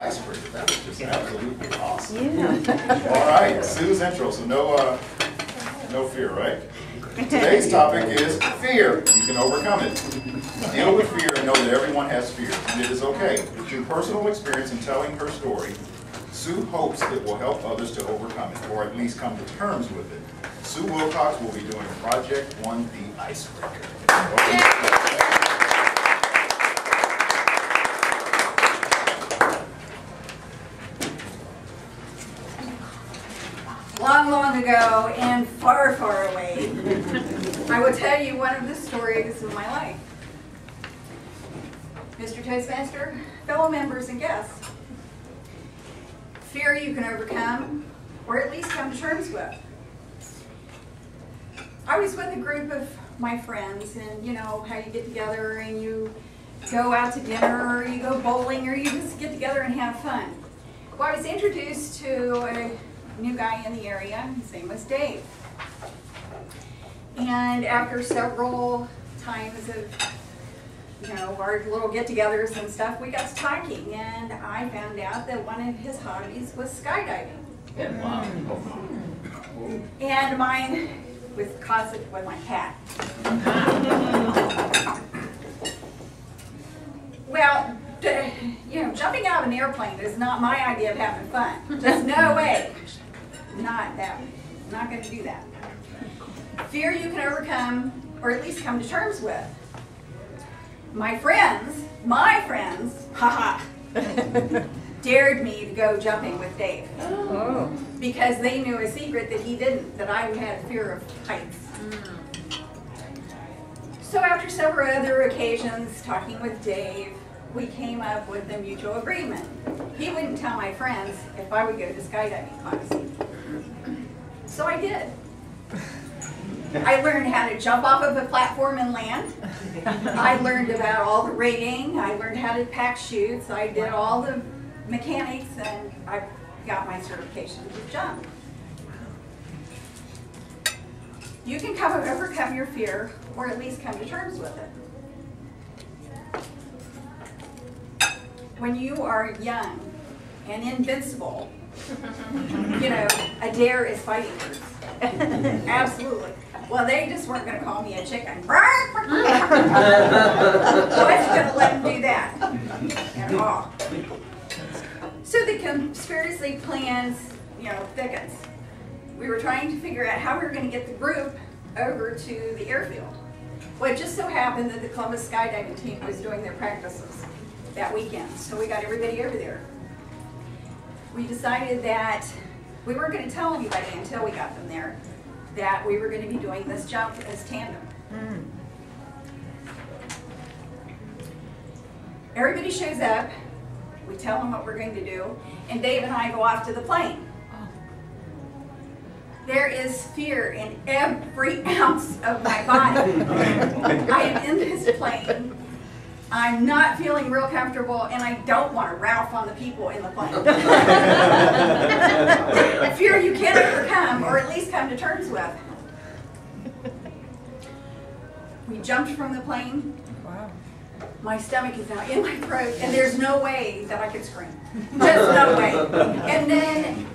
Icebreaker. That was just absolutely awesome. Yeah. All right, Sue's intro, so no fear, right? Today's topic is fear. You can overcome it. Deal with fear and know that everyone has fear, and it is okay. Through personal experience in telling her story, Sue hopes it will help others to overcome it, or at least come to terms with it. Sue Wilcox will be doing Project One, the Icebreaker. Long, long ago and far, far away, I will tell you one of the stories of my life. Mr. Toastmaster, fellow members and guests, fear you can overcome, or at least come to terms with. I was with a group of my friends, and you know how you get together and you go out to dinner, or you go bowling, or you just get together and have fun. Well, I was introduced to a new guy in the area. His name was Dave. And after several times of, our little get-togethers and stuff, we got to talking, and I found out that one of his hobbies was skydiving. Wow. And mine was closet with my cat. Well, jumping out of an airplane is not my idea of having fun. Just no way. Not that. I'm not going to do that. Fear you can overcome, or at least come to terms with. My friends, haha, dared me to go jumping with Dave. Oh. Because they knew a secret that he didn't, that I had fear of heights. So after several other occasions talking with Dave, we came up with a mutual agreement. He wouldn't tell my friends if I would go to skydiving class. So I did. I learned how to jump off of a platform and land. I learned about all the rigging. I learned how to pack chutes. I did all the mechanics, and I got my certification to jump. You can overcome your fear, or at least come to terms with it. When you are young and invincible, a dare is fighting words. Absolutely. Well, they just weren't going to call me a chicken. I wasn't going to let them do that at all. So the conspiracy plans, thickens. We were trying to figure out how we were going to get the group over to the airfield. Well, it just so happened that the Columbus skydiving team was doing their practices that weekend, so we got everybody over there. We decided that we weren't going to tell anybody until we got them there that we were going to be doing this jump as tandem. Everybody shows up, we tell them what we're going to do, and Dave and I go off to the plane. There is fear in every ounce of my body. I am in this plane. I'm not feeling real comfortable, and I don't want to Ralph on the people in the plane. Fear you can overcome, or at least come to terms with. We jumped from the plane. Wow. My stomach is now in my throat, and there's no way that I could scream. Just no way. And then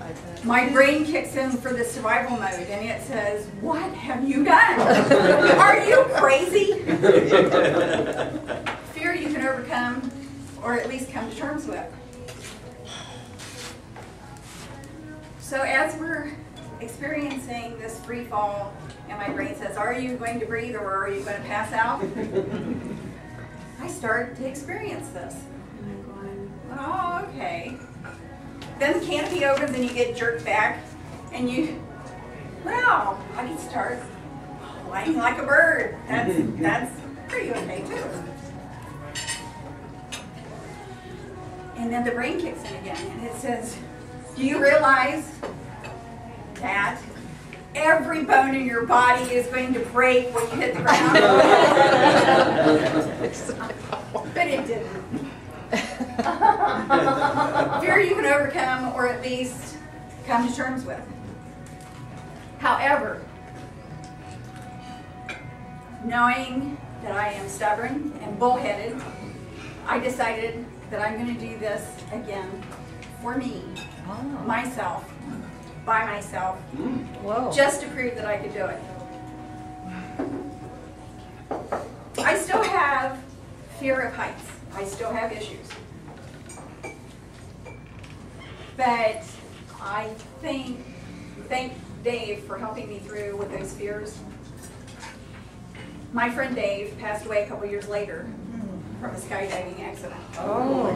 my brain kicks in for the survival mode, and it says, "What have you done? Are you crazy?" Fear you can overcome, or at least come to terms with. So as we're experiencing this free fall, and my brain says, "Are you going to breathe, or are you going to pass out?" I start to experience this. And I'm going, "Oh, okay." Then the canopy opens and you get jerked back, and I start flying like a bird. That's pretty okay too. And then the brain kicks in again, and it says, "Do you realize that every bone in your body is going to break when you hit the ground?" But it didn't. Fear you can overcome, or at least come to terms with. However, knowing that I am stubborn and bullheaded, I decided that I'm going to do this again for me, myself, by myself, Whoa. just to prove that I could do it. I still have fear of heights. I still have issues. But I thank Dave for helping me through with those fears. My friend Dave passed away a couple years later from a skydiving accident. Oh my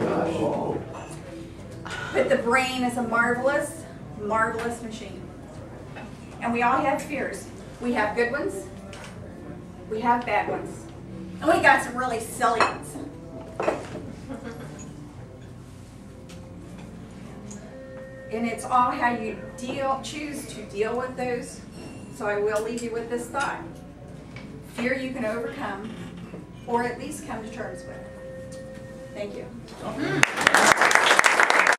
gosh. But the brain is a marvelous, marvelous machine. And we all have fears. We have good ones, we have bad ones, and we got some really silly ones. And it's all how you choose to deal with those. So I will leave you with this thought. Fear you can overcome, or at least come to terms with. Thank you.